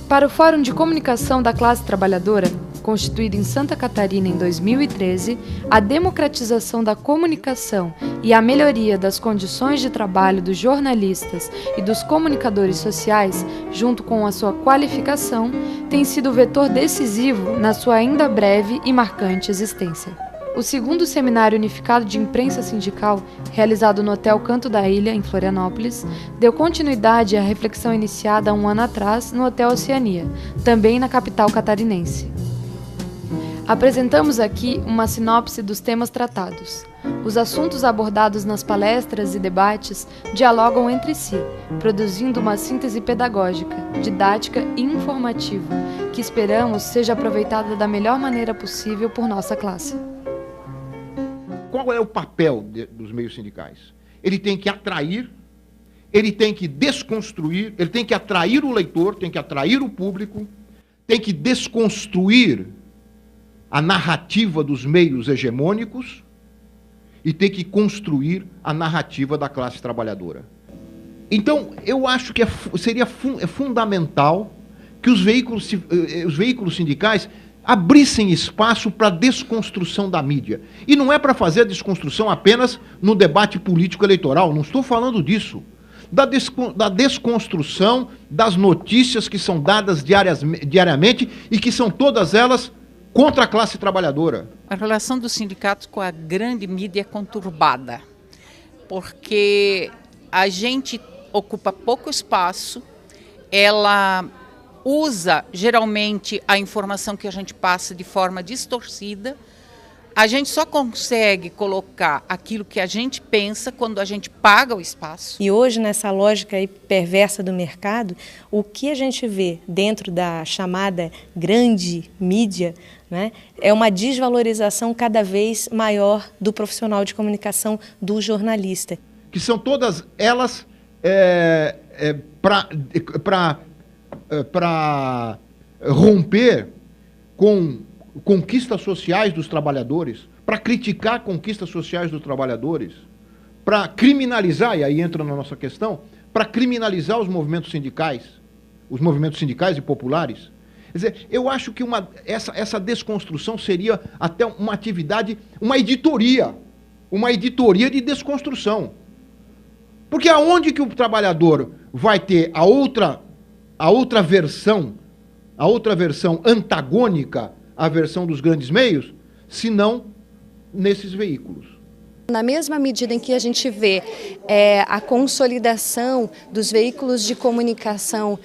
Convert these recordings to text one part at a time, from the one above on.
Para o Fórum de Comunicação da Classe Trabalhadora, constituído em Santa Catarina em 2013, a democratização da comunicação e a melhoria das condições de trabalho dos jornalistas e dos comunicadores sociais, junto com a sua qualificação, tem sido o vetor decisivo na sua ainda breve e marcante existência. O segundo Seminário Unificado de Imprensa Sindical, realizado no Hotel Canto da Ilha, em Florianópolis, deu continuidade à reflexão iniciada há um ano atrás no Hotel Oceania, também na capital catarinense. Apresentamos aqui uma sinopse dos temas tratados. Os assuntos abordados nas palestras e debates dialogam entre si, produzindo uma síntese pedagógica, didática e informativa, que esperamos seja aproveitada da melhor maneira possível por nossa classe. Qual é o papel dos meios sindicais? Ele tem que atrair, ele tem que desconstruir, ele tem que atrair o leitor, tem que atrair o público, tem que desconstruir a narrativa dos meios hegemônicos e tem que construir a narrativa da classe trabalhadora. Então, eu acho que seria fundamental que os veículos sindicais abrissem espaço para a desconstrução da mídia. E não é para fazer a desconstrução apenas no debate político eleitoral, não estou falando disso. Da desconstrução das notícias que são dadas diariamente e que são todas elas contra a classe trabalhadora. A relação dos sindicatos com a grande mídia é conturbada, porque a gente ocupa pouco espaço, ela usa geralmente a informação que a gente passa de forma distorcida. A gente só consegue colocar aquilo que a gente pensa quando a gente paga o espaço. E hoje, nessa lógica aí perversa do mercado, o que a gente vê dentro da chamada grande mídia, né, é uma desvalorização cada vez maior do profissional de comunicação, do jornalista. Que são todas elas para romper com conquistas sociais dos trabalhadores, para criticar conquistas sociais dos trabalhadores, para criminalizar, e aí entra na nossa questão, para criminalizar os movimentos sindicais e populares. Quer dizer, eu acho que essa desconstrução seria até uma atividade, uma editoria de desconstrução. Porque aonde que o trabalhador vai ter a outra versão antagônica à versão dos grandes meios, se não nesses veículos? Na mesma medida em que a gente vê a consolidação dos veículos de comunicação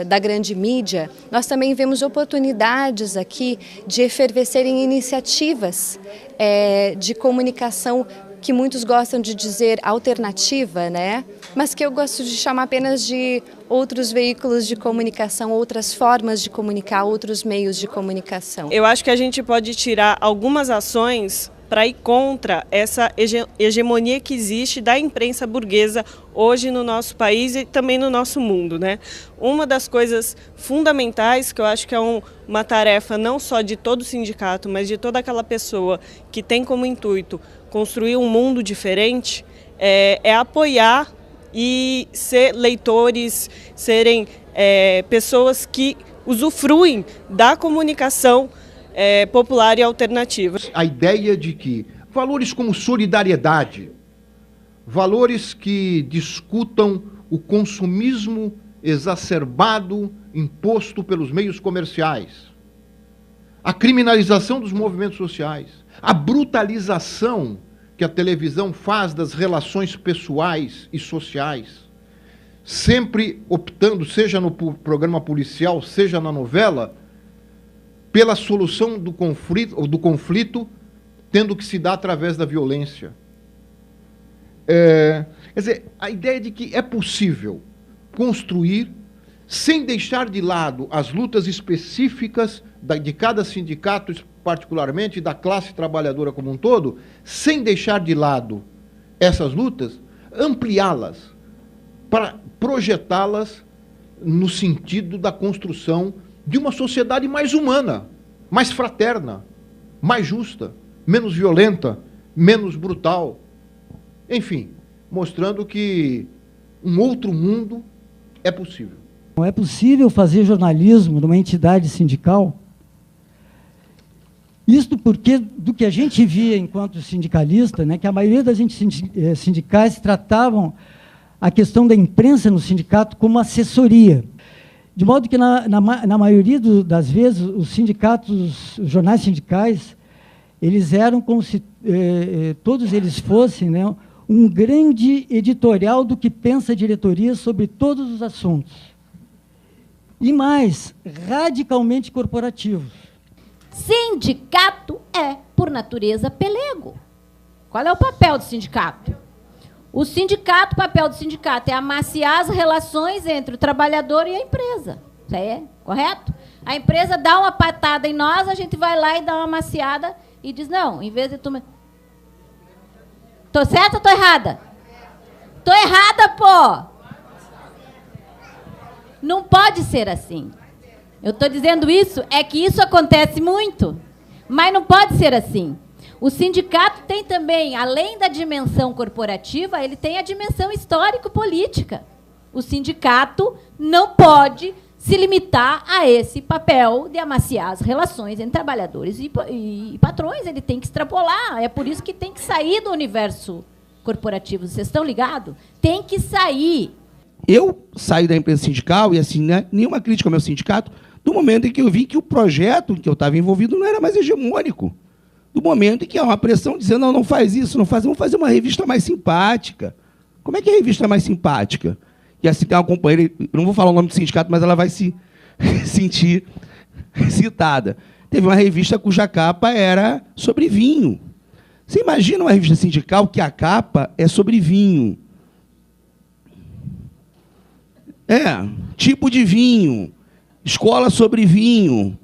da grande mídia, nós também vemos oportunidades aqui de efervescerem iniciativas de comunicação que muitos gostam de dizer alternativa, né? Mas que eu gosto de chamar apenas de outros veículos de comunicação, outras formas de comunicar, outros meios de comunicação. Eu acho que a gente pode tirar algumas ações para ir contra essa hegemonia que existe da imprensa burguesa hoje no nosso país e também no nosso mundo, né? Uma das coisas fundamentais, que eu acho que é uma tarefa não só de todo sindicato, mas de toda aquela pessoa que tem como intuito construir um mundo diferente, é apoiar e ser leitores, serem pessoas que usufruem da comunicação popular e alternativa. A ideia de que valores como solidariedade, valores que discutam o consumismo exacerbado imposto pelos meios comerciais, a criminalização dos movimentos sociais, a brutalização que a televisão faz das relações pessoais e sociais, sempre optando, seja no programa policial, seja na novela, pela solução do conflito tendo que se dar através da violência. Quer dizer, a ideia de que é possível construir sem deixar de lado as lutas específicas de cada sindicato, particularmente da classe trabalhadora como um todo, sem deixar de lado essas lutas, ampliá-las, para projetá-las no sentido da construção de uma sociedade mais humana, mais fraterna, mais justa, menos violenta, menos brutal. Enfim, mostrando que um outro mundo é possível. Não é possível fazer jornalismo numa entidade sindical? Isto porque, do que a gente via enquanto sindicalista, né, que a maioria das sindicais tratavam a questão da imprensa no sindicato como assessoria. De modo que, na maioria das vezes, os sindicatos, os jornais sindicais, eles eram como se todos eles fossem, né, um grande editorial do que pensa a diretoria sobre todos os assuntos. E mais, radicalmente corporativos. Sindicato é, por natureza, pelego. Qual é o papel do sindicato? O papel do sindicato é amaciar as relações entre o trabalhador e a empresa. Isso aí é correto? A empresa dá uma patada em nós, a gente vai lá e dá uma amaciada e diz, não, em vez de tu... Tô certa ou tô errada? Tô errada, pô! Não pode ser assim. Eu estou dizendo isso, é que isso acontece muito, mas não pode ser assim. O sindicato tem também, além da dimensão corporativa, ele tem a dimensão histórico-política. O sindicato não pode se limitar a esse papel de amaciar as relações entre trabalhadores e patrões. Ele tem que extrapolar. É por isso que tem que sair do universo corporativo. Vocês estão ligados? Tem que sair. Eu saí da empresa sindical, e assim, né, nenhuma crítica ao meu sindicato, do momento em que eu vi que o projeto em que eu estava envolvido não era mais hegemônico. Do momento em que há uma pressão dizendo, não, não faz isso, não faz, vamos fazer uma revista mais simpática. Como é que é a revista mais simpática? E assim tem uma companheira, eu não vou falar o nome do sindicato, mas ela vai se sentir citada. Teve uma revista cuja capa era sobre vinho. Você imagina uma revista sindical que a capa é sobre vinho? Tipo de vinho, escola sobre vinho.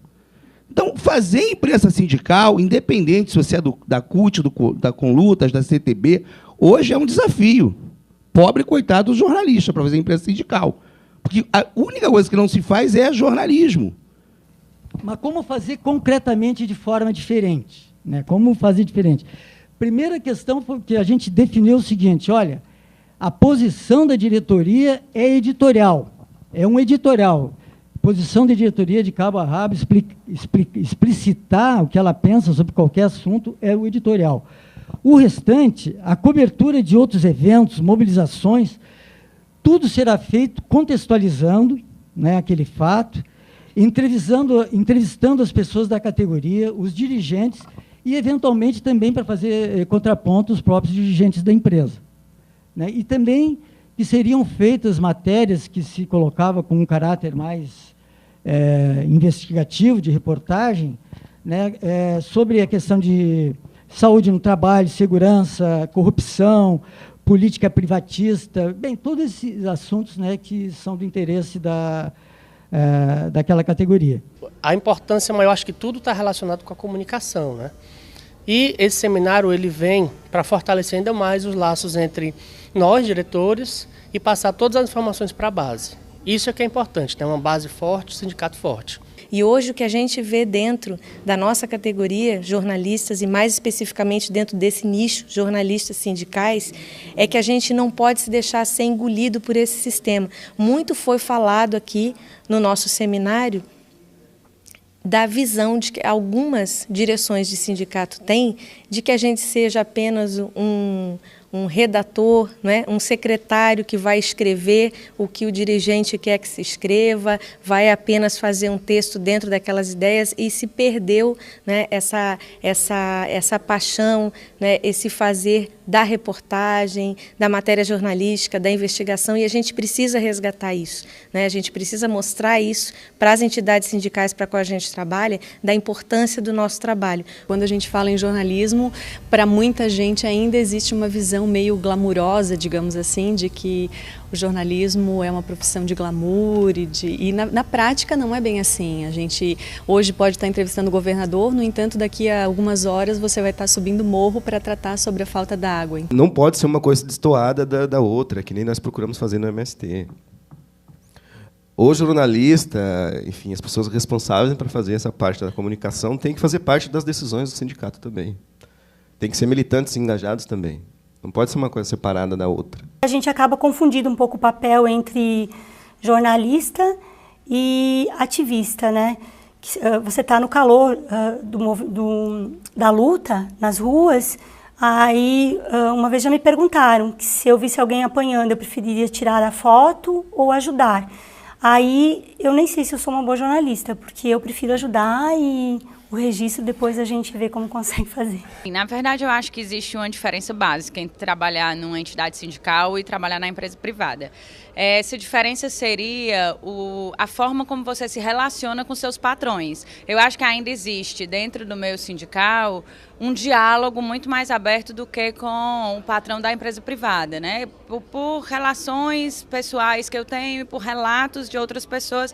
Então, fazer imprensa sindical, independente se você é da CUT, da Conlutas, da CTB, hoje é um desafio. Pobre coitado do jornalista para fazer imprensa sindical. Porque a única coisa que não se faz é jornalismo. Mas como fazer concretamente de forma diferente? Né? Como fazer diferente? Primeira questão foi que a gente definiu o seguinte, olha, a posição da diretoria é editorial, é um editorial. Posição da diretoria de cabo a rabo, explicitar o que ela pensa sobre qualquer assunto é o editorial. O restante, a cobertura de outros eventos, mobilizações, tudo será feito contextualizando, né, aquele fato, entrevistando as pessoas da categoria, os dirigentes, e, eventualmente, também para fazer contraponto os próprios dirigentes da empresa. Né? E também que seriam feitas matérias que se colocava com um caráter mais investigativo, de reportagem, né, sobre a questão de saúde no trabalho, segurança, corrupção, política privatista, bem, todos esses assuntos, né, que são do interesse daquela categoria. A importância maior, acho que tudo está relacionado com a comunicação, né? E esse seminário ele vem para fortalecer ainda mais os laços entre nós, diretores, e passar todas as informações para a base. Isso é que é importante, ter uma base forte, um sindicato forte. E hoje o que a gente vê dentro da nossa categoria, jornalistas, e mais especificamente dentro desse nicho, jornalistas sindicais, é que a gente não pode se deixar ser engolido por esse sistema. Muito foi falado aqui no nosso seminário da visão de que algumas direções de sindicato têm, de que a gente seja apenas um redator, né, um secretário que vai escrever o que o dirigente quer que se escreva, vai apenas fazer um texto dentro daquelas ideias, e se perdeu, né, essa paixão, né, esse fazer da reportagem, da matéria jornalística, da investigação, e a gente precisa resgatar isso, né? A gente precisa mostrar isso para as entidades sindicais para qual a gente trabalha, da importância do nosso trabalho. Quando a gente fala em jornalismo, para muita gente ainda existe uma visão meio glamurosa, digamos assim, de que o jornalismo é uma profissão de glamour e na prática não é bem assim. A gente hoje pode estar entrevistando o governador, no entanto, daqui a algumas horas você vai estar subindo morro para tratar sobre a falta da água. Não pode ser uma coisa destoada da outra, que nem nós procuramos fazer no MST. O jornalista, enfim, as pessoas responsáveis para fazer essa parte da comunicação têm que fazer parte das decisões do sindicato também. Tem que ser militantes e engajados também. Não pode ser uma coisa separada da outra. A gente acaba confundindo um pouco o papel entre jornalista e ativista, né? Você está no calor da luta, nas ruas, aí uma vez já me perguntaram que se eu visse alguém apanhando, eu preferiria tirar a foto ou ajudar. Aí eu nem sei se eu sou uma boa jornalista, porque eu prefiro ajudar e o registro depois a gente vê como consegue fazer. Na verdade, eu acho que existe uma diferença básica entre trabalhar numa entidade sindical e trabalhar na empresa privada. Essa diferença seria a forma como você se relaciona com seus patrões. Eu acho que ainda existe dentro do meio sindical um diálogo muito mais aberto do que com o patrão da empresa privada, né? Por relações pessoais que eu tenho e por relatos de outras pessoas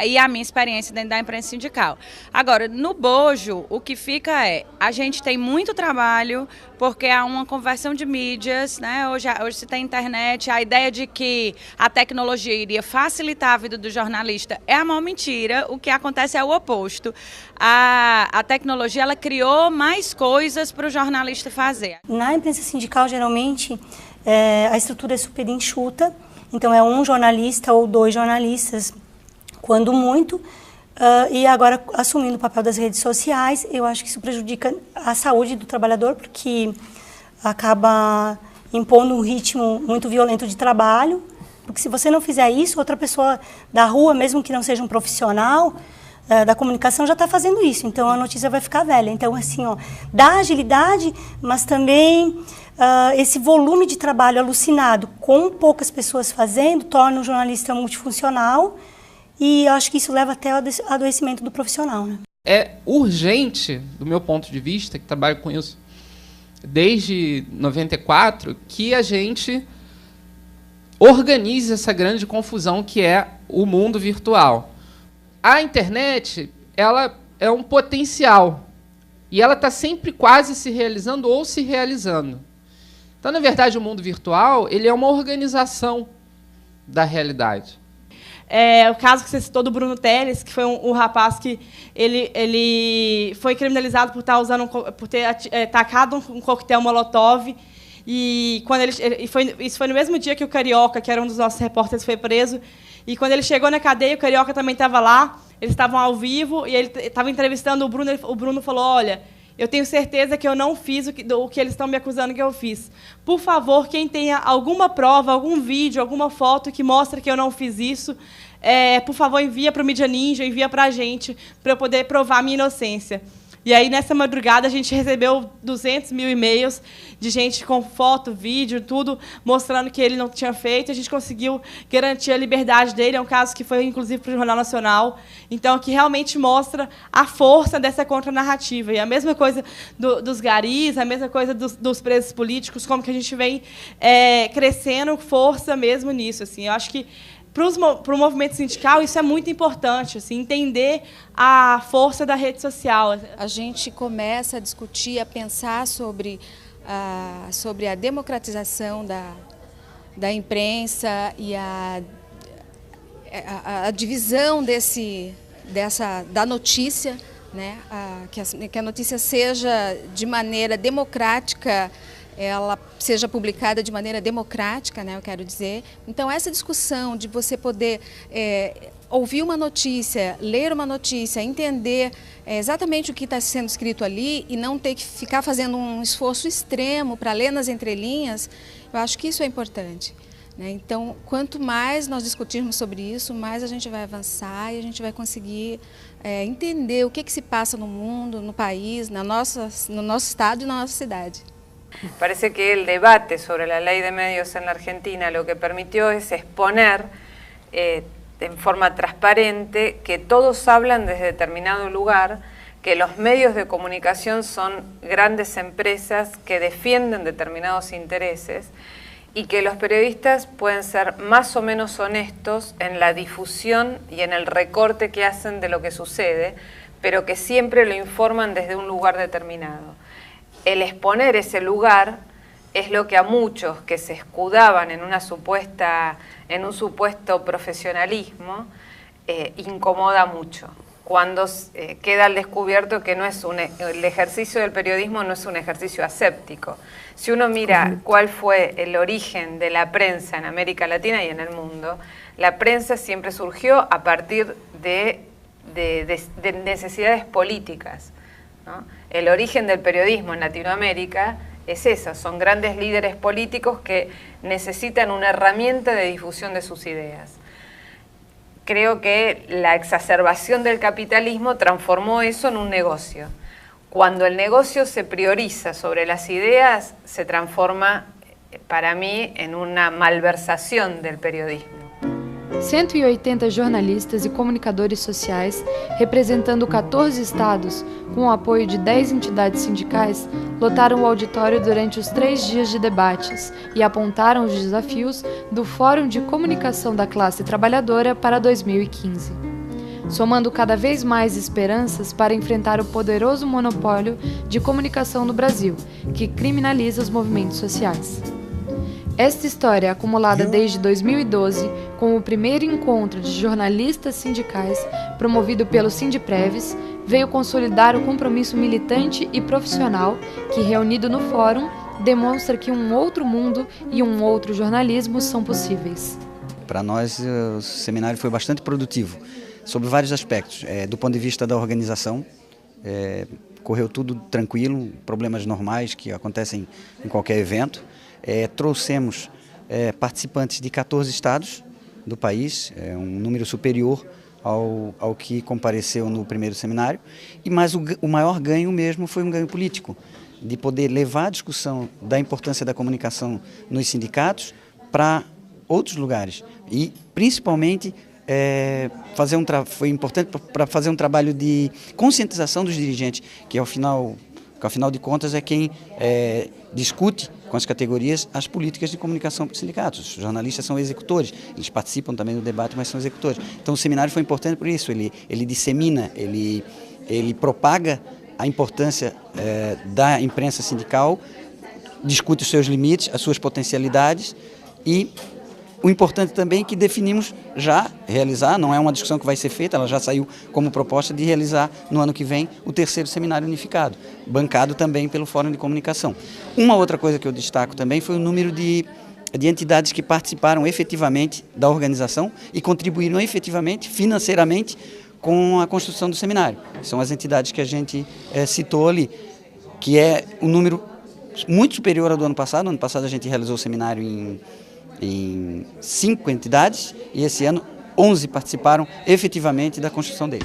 e a minha experiência dentro da imprensa sindical. Agora, no bojo, o que fica a gente tem muito trabalho, porque há uma conversão de mídias, né? Hoje se tem internet, a ideia de que a tecnologia iria facilitar a vida do jornalista é a maior mentira, o que acontece é o oposto. A tecnologia, ela criou mais coisas para o jornalista fazer. Na imprensa sindical, geralmente, a estrutura é super enxuta, então é um jornalista ou dois jornalistas, quando muito, e agora assumindo o papel das redes sociais, eu acho que isso prejudica a saúde do trabalhador, porque acaba impondo um ritmo muito violento de trabalho, porque se você não fizer isso, outra pessoa da rua, mesmo que não seja um profissional da comunicação, já está fazendo isso, então a notícia vai ficar velha. Então, assim, dá agilidade, mas também esse volume de trabalho alucinado, com poucas pessoas fazendo, torna o jornalista multifuncional. E eu acho que isso leva até ao adoecimento do profissional, né? É urgente, do meu ponto de vista, que trabalho com isso desde 94, que a gente organize essa grande confusão que é o mundo virtual. A internet, ela é um potencial e ela está sempre quase se realizando ou se realizando. Então, na verdade, o mundo virtual ele é uma organização da realidade. O caso que você citou do Bruno Teles, que foi um rapaz que ele foi criminalizado por ter tacado um coquetel Molotov, e quando isso foi no mesmo dia que o Carioca, que era um dos nossos repórteres, foi preso, e quando ele chegou na cadeia, o Carioca também estava lá, eles estavam ao vivo, e ele estava entrevistando o Bruno falou, olha, eu tenho certeza que eu não fiz o que eles estão me acusando que eu fiz. Por favor, quem tenha alguma prova, algum vídeo, alguma foto que mostre que eu não fiz isso, por favor, envia para o Mídia Ninja, envia para a gente, para eu poder provar a minha inocência. E aí, nessa madrugada, a gente recebeu 200 mil e-mails de gente com foto, vídeo, tudo, mostrando que ele não tinha feito. A gente conseguiu garantir a liberdade dele. É um caso que foi, inclusive, para o Jornal Nacional. Então, que realmente mostra a força dessa contranarrativa. E a mesma coisa dos garis, a mesma coisa dos presos políticos, como que a gente vem crescendo força mesmo nisso. Assim. Eu acho que para o movimento sindical, isso é muito importante, assim, entender a força da rede social. A gente começa a discutir, a pensar sobre a democratização da imprensa e a divisão da notícia, né? Que a notícia seja de maneira democrática, ela seja publicada de maneira democrática, né, eu quero dizer. Então, essa discussão de você poder ouvir uma notícia, ler uma notícia, entender exatamente o que está sendo escrito ali e não ter que ficar fazendo um esforço extremo para ler nas entrelinhas, eu acho que isso é importante, né? Então, quanto mais nós discutirmos sobre isso, mais a gente vai avançar e a gente vai conseguir entender o que se passa no mundo, no país, no nosso estado e na nossa cidade. Parece que el debate sobre la ley de medios en la Argentina lo que permitió es exponer en forma transparente que todos hablan desde determinado lugar, que los medios de comunicación son grandes empresas que defienden determinados intereses y que los periodistas pueden ser más o menos honestos en la difusión y en el recorte que hacen de lo que sucede, pero que siempre lo informan desde un lugar determinado. El exponer ese lugar es lo que a muchos que se escudaban en un supuesto profesionalismo incomoda mucho. Cuando queda al descubierto que el ejercicio del periodismo no es un ejercicio aséptico. Si uno mira cuál fue el origen de la prensa en América Latina y en el mundo, la prensa siempre surgió a partir de necesidades políticas, ¿no? El origen del periodismo en Latinoamérica es esa, son grandes líderes políticos que necesitan una herramienta de difusión de sus ideas. Creo que la exacerbación del capitalismo transformó eso en un negocio. Cuando el negocio se prioriza sobre las ideas, se transforma, para mí, en una malversación del periodismo. 180 jornalistas e comunicadores sociais, representando 14 estados, com o apoio de 10 entidades sindicais, lotaram o auditório durante os 3 dias de debates e apontaram os desafios do Fórum de Comunicação da Classe Trabalhadora para 2015, somando cada vez mais esperanças para enfrentar o poderoso monopólio de comunicação no Brasil, que criminaliza os movimentos sociais. Esta história, acumulada desde 2012, com o primeiro encontro de jornalistas sindicais, promovido pelo Sindipreves, veio consolidar o compromisso militante e profissional que, reunido no fórum, demonstra que um outro mundo e um outro jornalismo são possíveis. Para nós, o seminário foi bastante produtivo, sobre vários aspectos. Do ponto de vista da organização, correu tudo tranquilo, problemas normais que acontecem em qualquer evento. Trouxemos participantes de 14 estados do país, um número superior ao que compareceu no primeiro seminário, mas o maior ganho mesmo foi um ganho político, de poder levar a discussão da importância da comunicação nos sindicatos para outros lugares e principalmente foi importante para fazer um trabalho de conscientização dos dirigentes, que ao final de contas é quem discute com as categorias as políticas de comunicação para os sindicatos. Os jornalistas são executores, eles participam também do debate, mas são executores. Então o seminário foi importante por isso, ele dissemina, ele propaga a importância da imprensa sindical, discute os seus limites, as suas potencialidades e o importante também é que definimos já realizar, não é uma discussão que vai ser feita, ela já saiu como proposta de realizar no ano que vem o 3º seminário unificado, bancado também pelo Fórum de Comunicação. Uma outra coisa que eu destaco também foi o número de entidades que participaram efetivamente da organização e contribuíram efetivamente, financeiramente, com a construção do seminário. São as entidades que a gente citou ali, que é um número muito superior ao do ano passado. No ano passado a gente realizou o seminário em 5 entidades e esse ano 11 participaram efetivamente da construção dele.